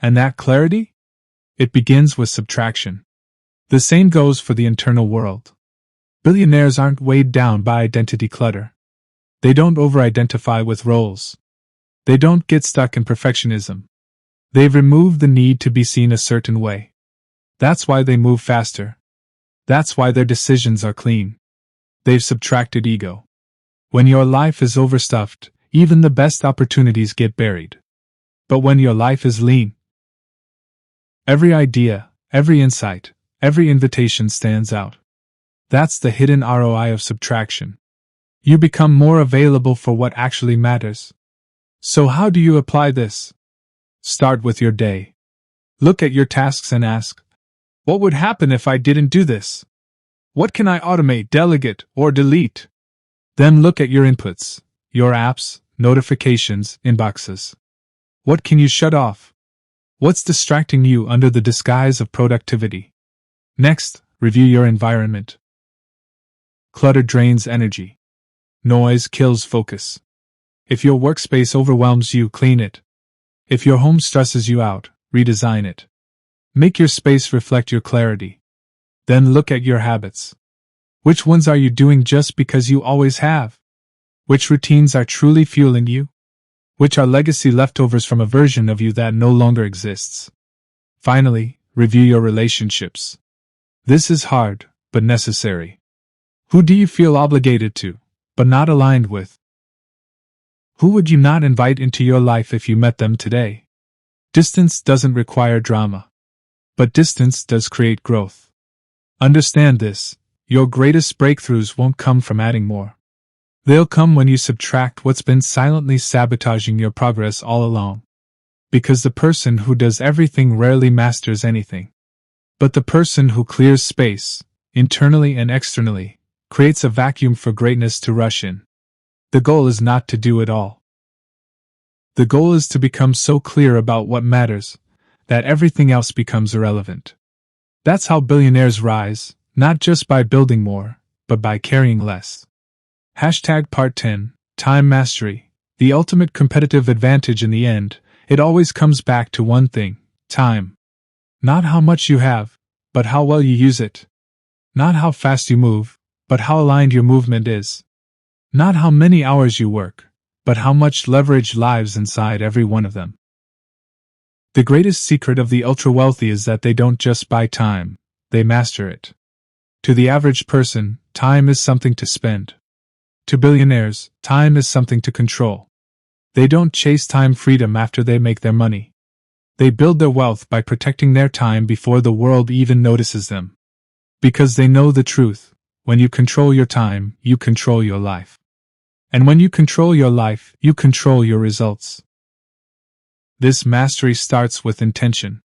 And that clarity? It begins with subtraction. The same goes for the internal world. Billionaires aren't weighed down by identity clutter. They don't over-identify with roles. They don't get stuck in perfectionism. They've removed the need to be seen a certain way. That's why they move faster. That's why their decisions are clean. They've subtracted ego. When your life is overstuffed, even the best opportunities get buried. But when your life is lean, every idea, every insight, every invitation stands out. That's the hidden ROI of subtraction. You become more available for what actually matters. So how do you apply this? Start with your day. Look at your tasks and ask, what would happen if I didn't do this? What can I automate, delegate, or delete? Then look at your inputs, your apps, notifications, inboxes. What can you shut off? What's distracting you under the disguise of productivity? Next, review your environment. Clutter drains energy. Noise kills focus. If your workspace overwhelms you, clean it. If your home stresses you out, redesign it. Make your space reflect your clarity. Then look at your habits. Which ones are you doing just because you always have? Which routines are truly fueling you? Which are legacy leftovers from a version of you that no longer exists? Finally, review your relationships. This is hard, but necessary. Who do you feel obligated to, but not aligned with? Who would you not invite into your life if you met them today? Distance doesn't require drama. But distance does create growth. Understand this, your greatest breakthroughs won't come from adding more. They'll come when you subtract what's been silently sabotaging your progress all along. Because the person who does everything rarely masters anything. But the person who clears space, internally and externally, creates a vacuum for greatness to rush in. The goal is not to do it all. The goal is to become so clear about what matters, that everything else becomes irrelevant. That's how billionaires rise, not just by building more, but by carrying less. Part 10, Time Mastery. The ultimate competitive advantage in the end, it always comes back to one thing, time. Not how much you have, but how well you use it. Not how fast you move, but how aligned your movement is. Not how many hours you work, but how much leverage lies inside every one of them. The greatest secret of the ultra-wealthy is that they don't just buy time, they master it. To the average person, time is something to spend. To billionaires, time is something to control. They don't chase time freedom after they make their money. They build their wealth by protecting their time before the world even notices them. Because they know the truth, when you control your time, you control your life. And when you control your life, you control your results. This mastery starts with intention.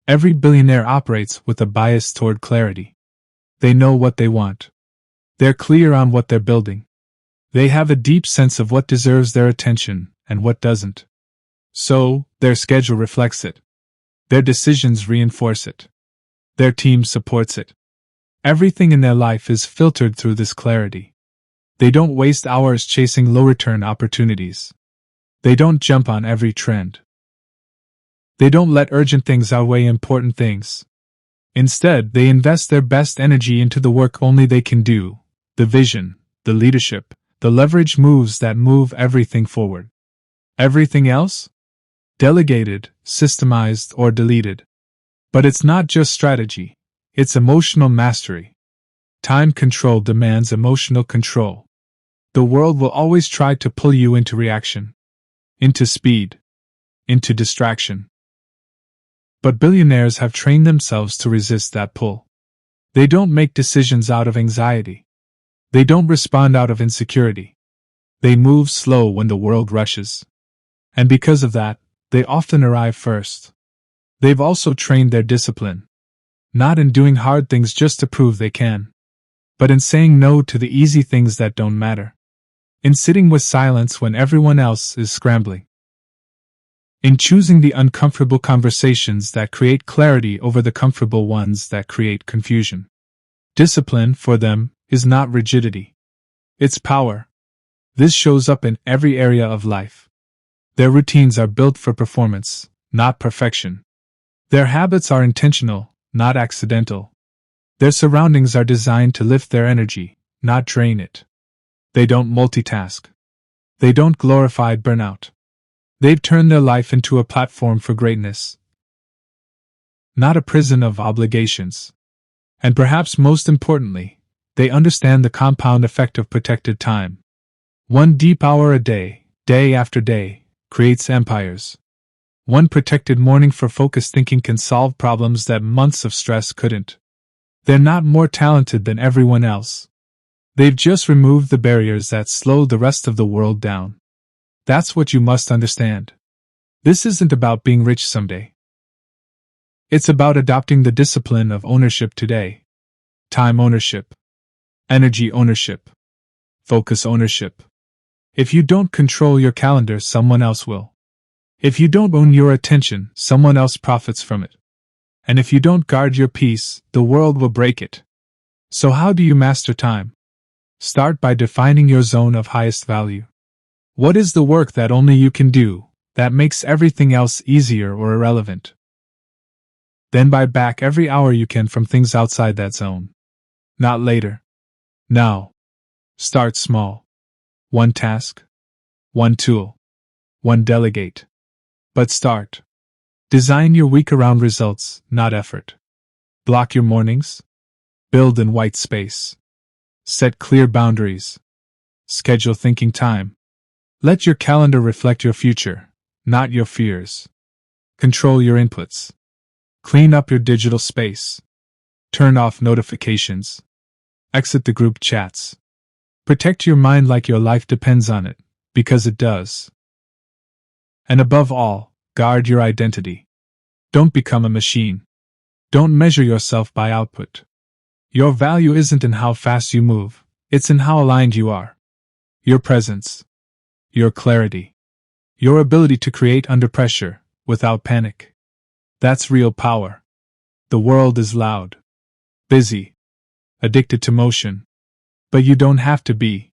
Every billionaire operates with a bias toward clarity. They know what they want. They're clear on what they're building. They have a deep sense of what deserves their attention and what doesn't. So, their schedule reflects it. Their decisions reinforce it. Their team supports it. Everything in their life is filtered through this clarity. They don't waste hours chasing low-return opportunities. They don't jump on every trend. They don't let urgent things outweigh important things. Instead, they invest their best energy into the work only they can do, the vision, the leadership, the leverage moves that move everything forward. Everything else? Delegated, systemized, or deleted. But it's not just strategy, it's emotional mastery. Time control demands emotional control. The world will always try to pull you into reaction, into speed, into distraction. But billionaires have trained themselves to resist that pull. They don't make decisions out of anxiety. They don't respond out of insecurity. They move slow when the world rushes. And because of that, they often arrive first. They've also trained their discipline. Not in doing hard things just to prove they can, but in saying no to the easy things that don't matter. In sitting with silence when everyone else is scrambling. In choosing the uncomfortable conversations that create clarity over the comfortable ones that create confusion. Discipline, for them, is not rigidity. It's power. This shows up in every area of life. Their routines are built for performance, not perfection. Their habits are intentional, not accidental. Their surroundings are designed to lift their energy, not drain it. They don't multitask. They don't glorify burnout. They've turned their life into a platform for greatness, not a prison of obligations. And perhaps most importantly, they understand the compound effect of protected time. 1 deep hour a day, day after day, creates empires. 1 protected morning for focused thinking can solve problems that months of stress couldn't. They're not more talented than everyone else. They've just removed the barriers that slowed the rest of the world down. That's what you must understand. This isn't about being rich someday. It's about adopting the discipline of ownership today. Time ownership. Energy ownership. Focus ownership. If you don't control your calendar, someone else will. If you don't own your attention, someone else profits from it. And if you don't guard your peace, the world will break it. So how do you master time? Start by defining your zone of highest value. What is the work that only you can do, that makes everything else easier or irrelevant? Then buy back every hour you can from things outside that zone. Not later. Now. Start small. 1 task. 1 tool. 1 delegate. But start. Design your week around results, not effort. Block your mornings. Build in white space. Set clear boundaries. Schedule thinking time. Let your calendar reflect your future, not your fears. Control your inputs. Clean up your digital space. Turn off notifications. Exit the group chats. Protect your mind like your life depends on it, because it does. And above all, guard your identity. Don't become a machine. Don't measure yourself by output. Your value isn't in how fast you move, it's in how aligned you are. Your presence. Your clarity. Your ability to create under pressure, without panic. That's real power. The world is loud. Busy. Addicted to motion. But you don't have to be.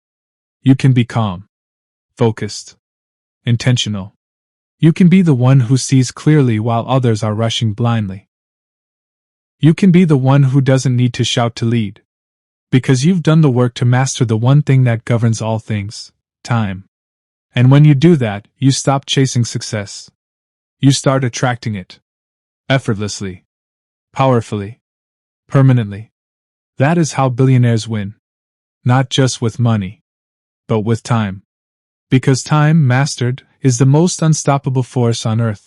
You can be calm. Focused. Intentional. You can be the one who sees clearly while others are rushing blindly. You can be the one who doesn't need to shout to lead. Because you've done the work to master the one thing that governs all things, time. And when you do that, you stop chasing success. You start attracting it. Effortlessly. Powerfully. Permanently. That is how billionaires win. Not just with money, but with time. Because time, mastered, is the most unstoppable force on earth.